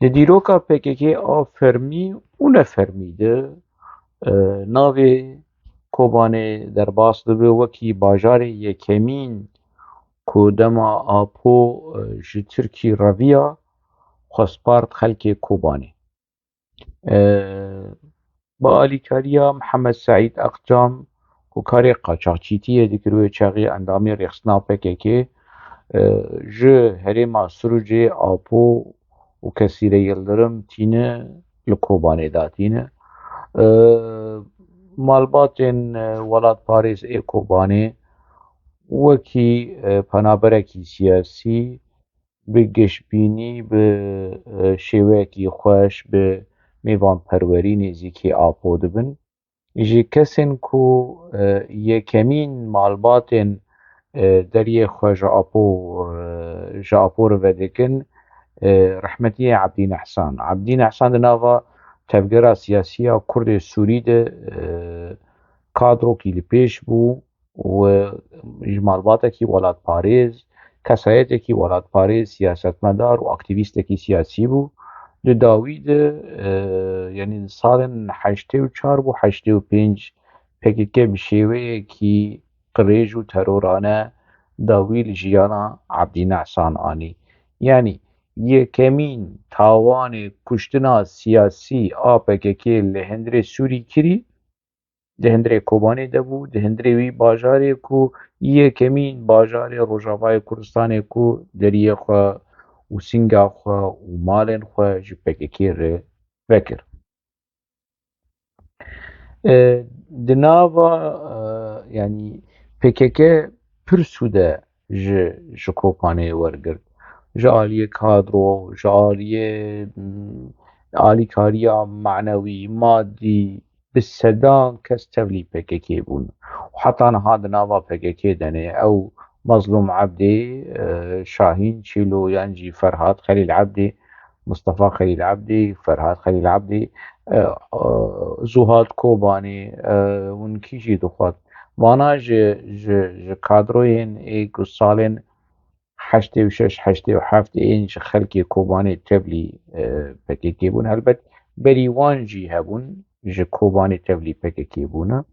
Di dîroka PKK a fermî û nefermî de navê Kobanê derbas dibe wekî bajarê yekemîn ku dema Apo ji Tirkî reviya xwespart xelkê Kobanê. Bi alîkariya Mihemed Saîd Aqcam ku karê qaçaxçîtiyê dikiriye çaxê endamê rêxistina PKK ji herêma Sûrûcê Apo û Kesîre Yıldırım tîne li Kobanê de hatîne. Malbatên welatparêz ê Kobanê wekî penaberekî siyasî bi geştbînî bi şêweyekî xweş bi mêvanperwerî nêzîkî Apo dibin. Ji kesên ku yekemîn malbatên deriyê xwe ji Apo re vedikin rehmetî Ebdîn Ehsan. Ebdîn Ehsan di nava tevgera siyasî ya Kurdê Sûrî de kadrokî li pêş bû û ji malbatekî welatparêz, kesayetekî welatparêz, siyasetmedar û aktivîstekî siyasî bû. Li dawî de yanî di salên heştê û çar bû heştê û pênc PKK bi şêweyekî qirêj û terorane dawî li jiyana Ebdîn Ehsan anî. Yanî yekemîn tawanê kuştina siyasî a PKK li hundirê Sûrî kirî di hundirê Kobanê de bû, di hundirê wî bajarê ku yekemîn bajarê Rojavayê Kurdistanê ku deriyê xwe û sînga xwe û malên xwe ji PKK re vekir. Di nava yanî PKK pir sûde ji Kobanê wergirt. Ji aliyê kadro, ji aliyê alîkariya menewî, maddî bi sedan kes tevlî PKK bûn. Heta niha di nava PKK de ne ew Mazlûm Ebdê, Şahîn Çîloyan jî Ferhat Xelîl Ebdê, Mustefa Xelîl Ebdê, Ferhat Xelîl Ebdê, Zuhat Kobanê hûn kî jî dixwat vana ji kadroyên ku salên heştê û şeş heştê û heft ên ji xelkê Kobanê tevlî PKK bûn. Helbet berî wan jî hebûn ji Kobanê tevlî PKK bûne.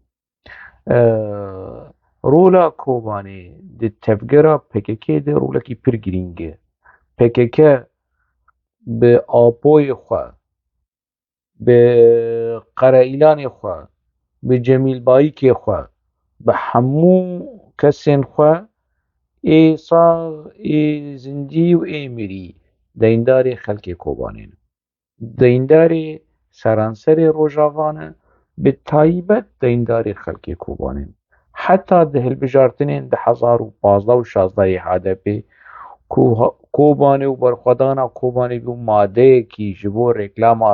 Rola Kobanê di tevgera PKK de rolekî pir girîng e. PKK bi Apoyê xwe, bi Qereîlanê xwe, bi Cemîlbayîkê xwe, bi hemû kesên xwe ê sax, ê zindî û ê mirî deyndar xelkê Kobanê ne. Deyndar seranserê Rojava ne, bi taîbet deyndar xelkê Kobanê ne. Heta di hilbijartinên di hezar û panzdeh û şazdehê HDP ku Kobanê û berxwedana Kobanê bû madeyekî ji bo rêklama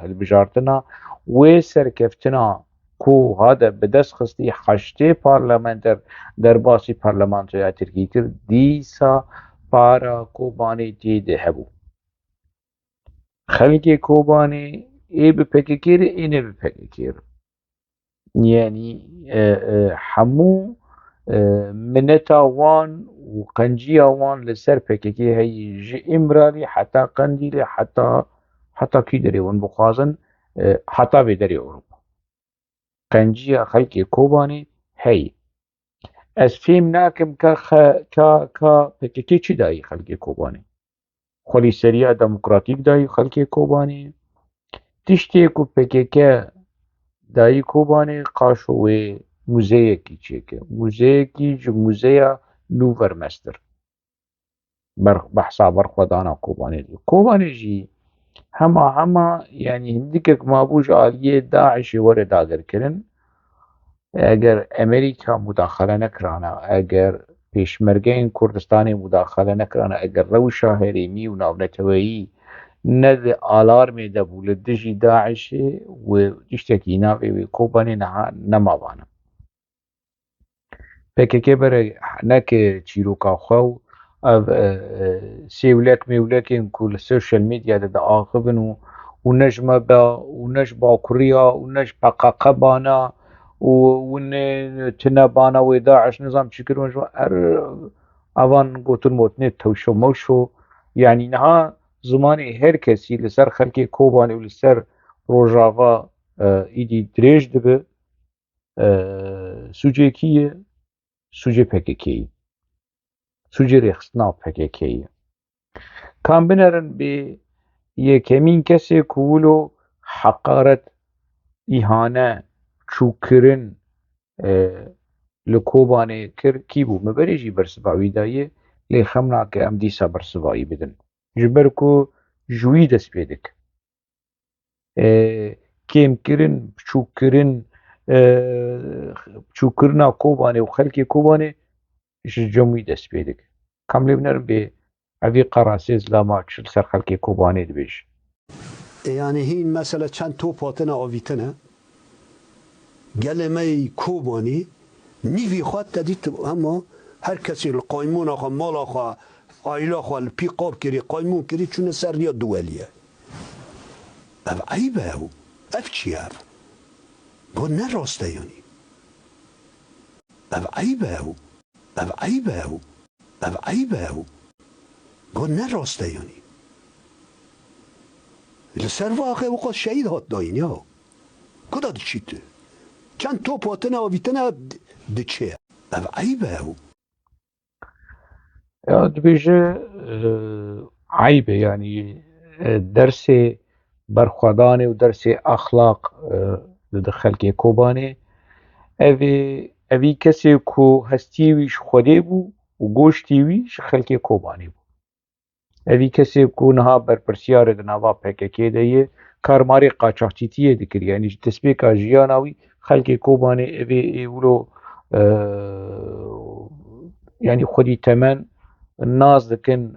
hilbijartina wê serkeftina ku hate bi dest xistî heştê parlamenter derbasî parlamentoya Tirkî kir, dîsa para Kobanê tê de hebû. Xelkê Kobanê ê bi PKK re ê ne bi PKK re. Yani hemû mineta wan û qenciya wan li ser PKK heye ji İmralî heta Qendîlê heta kî derê hûn bixwazin heta vê derê Ewropa. Qenciya xelkê Kobanê heye. Ez fêm nakim ka PKK çi dayî xelkê Kobanê. Xwelîseriya demokratîk dayî xelkê Kobanê. Tiştê ku PKK dayî Kobanê qaşo wê muzeyekî çêkir. Muzeyekî ji Muzeya Nûvermeztir. Behsa berxwedana Kobanê dike. Kobanê jî hema yanî hindikek mabû ji aliyê Daişê were dagirkirin. Eger Amerîka mudaxele nekirane, eger pêşmergeyên Kurdistanê mudaxele nekirane, eger rewşa herêmî û navneteweyî ne di alarmê de bû li dijî Daişê wê tiştekî navê wê Kobanê niha nemavane. PKK bere neke çîroka xwe û ev sêwlek mêwlekên ku li sosyal medyayê de diaxivin û ne ji me be û ne ji Bakurî ya û ne ji PQQ bana û hûn tune bana wê Daeş nizam çi kirin evan gotin motnê tewşo mewşo yanî niha زمانی هر کسی لسر خلکی کوبانی و لسر روژاوا ایدی دریج دبه سوجه کیه؟ سوجه پککی سوجه رخصنا پککی کام بنرن به یکمین کسی کولو حقارت ایهانه چوکرن لکوبانه کر کی بو مبرجی برسواوی دایه لی خمنا که ام دیسا برسواوی بدن جبر کو جوی دست پیدک کم کرن چوکرن چوکرنا کوبانه و خلکی کوبانه جموی دست پیدک کاملی بنرم به اوی قراسیز لاما چل سر خلکی کوبانه دبیش يعني هي مثلا چند تو پاتنا آویتنه گل می کوبانی نیوی خواد تدید اما هر کسی القایمون آخوا مال آخوا آیلا آخوا الپی قاب کری قایمون کری چون سر یا دولیه او عیبه او اف چی اف گو نراسته یعنی او عیبه او او عیبه او او عیبه او گو نراسته یعنی لسر واقع وقت شهید هات داین یا کدا دی چیته چند تو پاتنا آویتنه دی چه او عیبه او یا دبیجه عیبه یعنی درس برخوادانه و درس اخلاق د خلکی کوبانه اوی کسی کو هستیویش خوده بو و گوشتیویش خلکی کوبانه بو اوی کسی کو نها برپرسیار د نوا پککی دیه کارماری قاچاقچیتیه دکر یعنی تسبیکا جیاناوی خلکی کوبانه اوی ایولو yani خودی تمن ناز دکن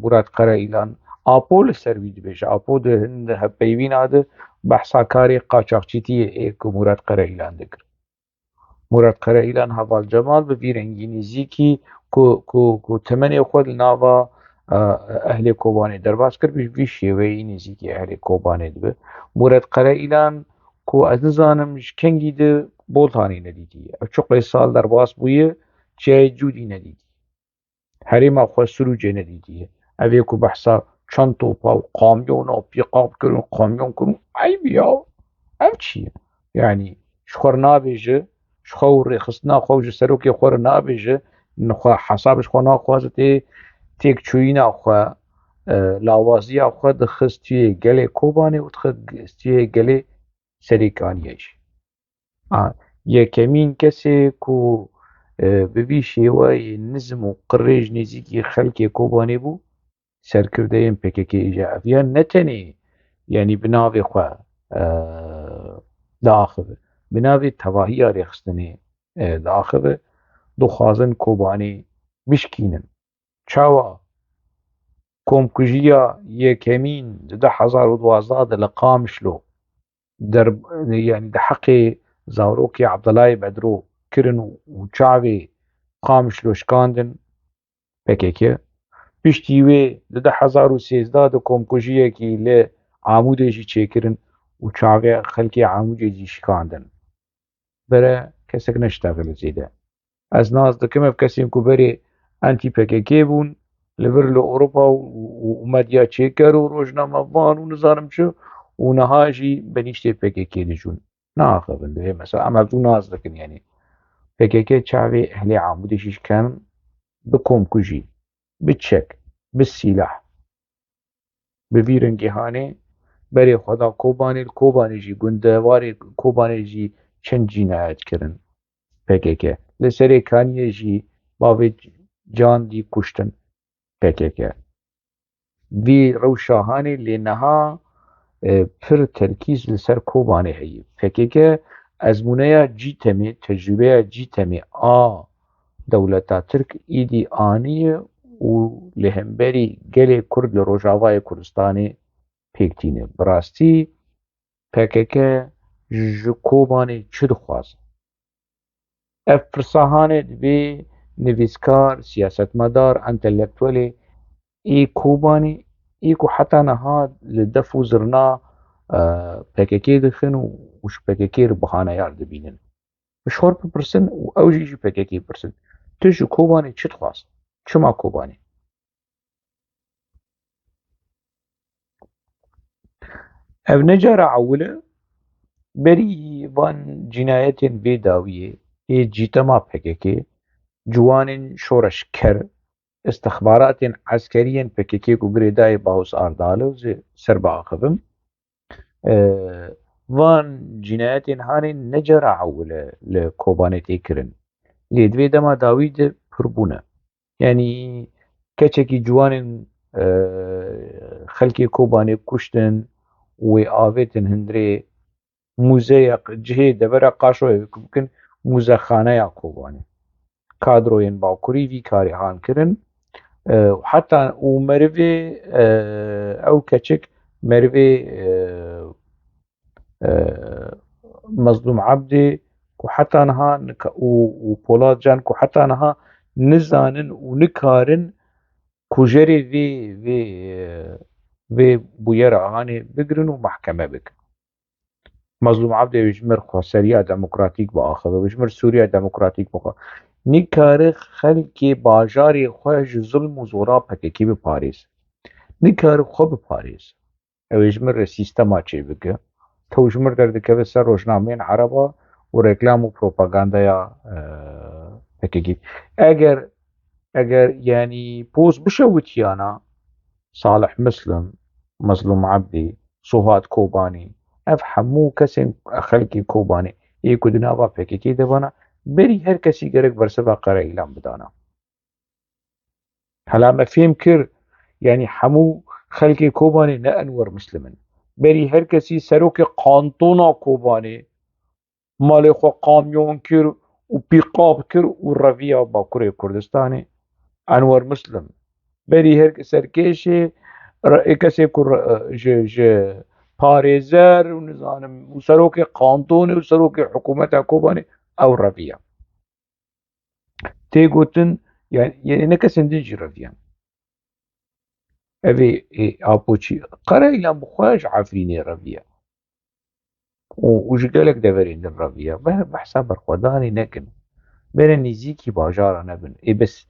مراد قره ایلان آپول سروی دبیش آپو ده هند هپیوین آده بحثا کاری قاچاقچیتیه ایک مراد قره ایلان دکر مراد قره ایلان حوال جمال به انگلیزی کی کو تمن خود ناوا اهل کوبانه درباز کر بیش شیوه اینیزی کی اهل کوبانه دبه مراد قره ایلان کو از نزانمش کنگی ده بولتانی ندیدیه چقدر سال درباز بویه چه جودی ندیدی حریم خود سروجه ندیدیه اوه کو بحثا چند توپا و قامیون و پیقاب کرن قامیون کرن ای بیا او چیه یعنی شخور نابیجه شخور خصنا خوش سروکی خور نابیجه نخوا حسابش خوا ناخوازه تیک چوی ناخوا لاوازی خوا دخستیه گله کوبانه و دخستیه گله سریکانیش یکمین کسی کو ببی شێوەی نزم و قڕێژ نزیکی خەڵکێ کۆبانێ بوو سەرکردەیەن پێکەکە ئیجاافیان نەتەنێ یعنی بناوێ خوا داخبە بناوێ تەواهیە ڕێخستنێ داخبە دخوازن کۆبانێ بشکینن چاوە کۆمکوژیە یەکەمین 2012 لە قامشلۆ یعنی دە حەقێ زاروکی عەبدەڵای بەدرۆ کرن و چاوێ قامشلۆشکاندن پێکێکێ پشتی وێ لە 2013 دە کۆمکوژیەکی لێ ئامودێژی چێکردن و چاوێ خەلکی ئامودێژی شکاندن بەرە کەسێک نەشتاغ لە زێدە ئەس ناز دەکەمە کەسێک کو بەرێ ئەنتی پێکێکێ بوون لەبەر لە ئۆروپا و مەدیا چێکەر و ڕۆژنامەڤان و نزانم چ و نەهاژی بەنیشتێ پێکێکێ دەژون ناخەبن دەوێ مەسا ئەمە دوو ناز دەکەن یعنی پێکێکێ چاوێ ئەهلی عامودێژیش کەن بە کۆمکوژی بچەک بسیلاح بڤی رەنگیهانێ بەرێ خۆدا کۆبانێژی گوندەوارێ کۆبانێژی چەند جینایەتکردن پێکێکێ لە سەرێکانیەژی باوێ جاندی کوشتن پێکێکێ وی ڕەوشاهانێ لێ نەها پر تەرکیز لەسەر کۆبانێ هەیە پێکێکێ ئەزمونەیە جیتەمێ تەجروبەیە جیتەمێ دەولەتا ترک ئیدی ئانیە و لە هەمبەری گەلێ کورد لە ڕۆژاوای کوردستانê پێکتینە بڕاستی پێکێکە ji کۆبانê çi dixwaze ev pirsahanê divê nivîskar siyasetmedar entelektwelê ê kôbanê ê ku heta niha li def û zirna pekekê dixin û ji pekekê re bihaneyar dibînin bi şor bipirsin û ew jî ji pekekê pirsin tu ji kôbanê çi dixwaz çima kôbanê ev necara ewile berî van cinayetên vê dawiyê ê cîtema PKK ciwanên şoreşker istixbaratên eskeriyên PKK ku girêdayê Baws Ardal zê serbiaxivin van cinayetên hanê necara ewile li Kobanê tê kirin lê divê dema dawî de pirbûne yanî keçekî ciwanên xelkê Kobanê kuştin wê avêtin hundirê mûzeyek cihê devera Qaşoyê bikin mûzexaneya Kobanê kadroyên bakurî vî karî han kirin heta û merivê ew keçik merivê Mezlûm Ebdê ku heta niha û Polat Can ku heta niha nizanin û nikarin kujerê vê bûyera hanê bigirin û mehkeme bikin. Mezlûm Ebdê ji mir Xweseriya Demokratîk biaxive, ji mir Sûriya Demokratîk bixwe. Nikare xelkê bajarê xwe ji zulm û zora PKK biparêze. Nikare xwe biparêze. Ew ê ji mir sîstema çê bike. Tew ji mir derdikeve ser rojnameyên Ereba û reklam û propagandaya PKK. Eger yanî poz bişewitiyana Salih Muslim, Mezlûm Ebdê, Suhat Kobanî ev hemû kesên xelkê Kobanê ê ku di nava PKK de bana berî her kesî gerek bersiva qere îlan bidana. Hela me fêm kir yanî hemû xelkê Kobanê ne Enwer Muslim in. Berî her kesî serokê kantona Kobanê malê xwe kamyon kir û pîqab kir û reviya Bakurê Kurdistanê Enwer Muslim. Berî her serkêşê kesê ku ji parêzer û nizanim û serokê kantonê û serokê hikûmeta Kobanê ew reviya. Tê gotin yanî ne kesên din jî reviyan. Ev ê apoçî qere îlan bixwe ji Efrînê reviya û ji gelek deverên din reviya. Behsa berxwedanê nekin. Bêne nêzîkî bajara nebin. Ê bes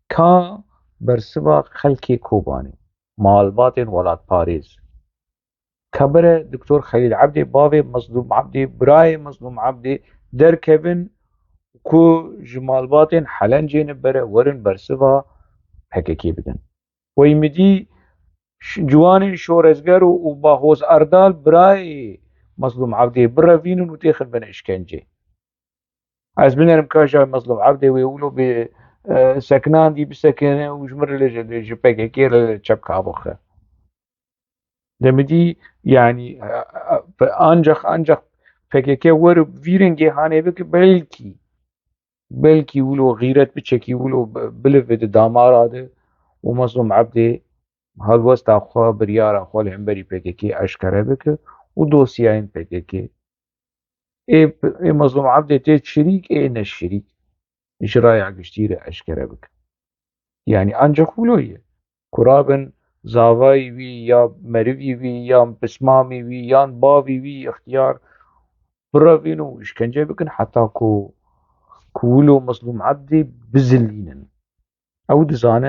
ka bersiva xelkê Kobanê malbatên welatparêz ka bire Diktor Xelîl Ebdê bavê Mezlûm Ebdê birayê Mezlûm Ebdê derkevin ku ji malbatên Helencê bere werin bersiva PKK bikin. Weymidî ciwanên şoreşger û Baws Erdal birayê Mezlûm Ebdê birevînin û tê xin bine işkenceyê. Ez binerim ka ji Mezlûm Ebdê wê wilo bê sekinan dî bisekine û ji mir ji PKK li çepka bixe. Demidî yanî ancak PKK werî vî rengê hanê bike belkî wilo xîret biçekî wilo bilivê di damara de û Mezlûm Ebdê helwesta xwe biryara xwe li hemberî PKK eşkere bike û dosyayên PKK ê Mezlûm Ebdê tê şerîk ê ne şerîk ji raya giştî re eşkere bike. Yanî ancak wilo ye ku rabin zavayê wî ya merivî wî yan pismamê wî yan bavê wî ixtiyar birevîn û işkence bikin heta ku wilo Mezlûm Ebdê bizilînin. Ew dizane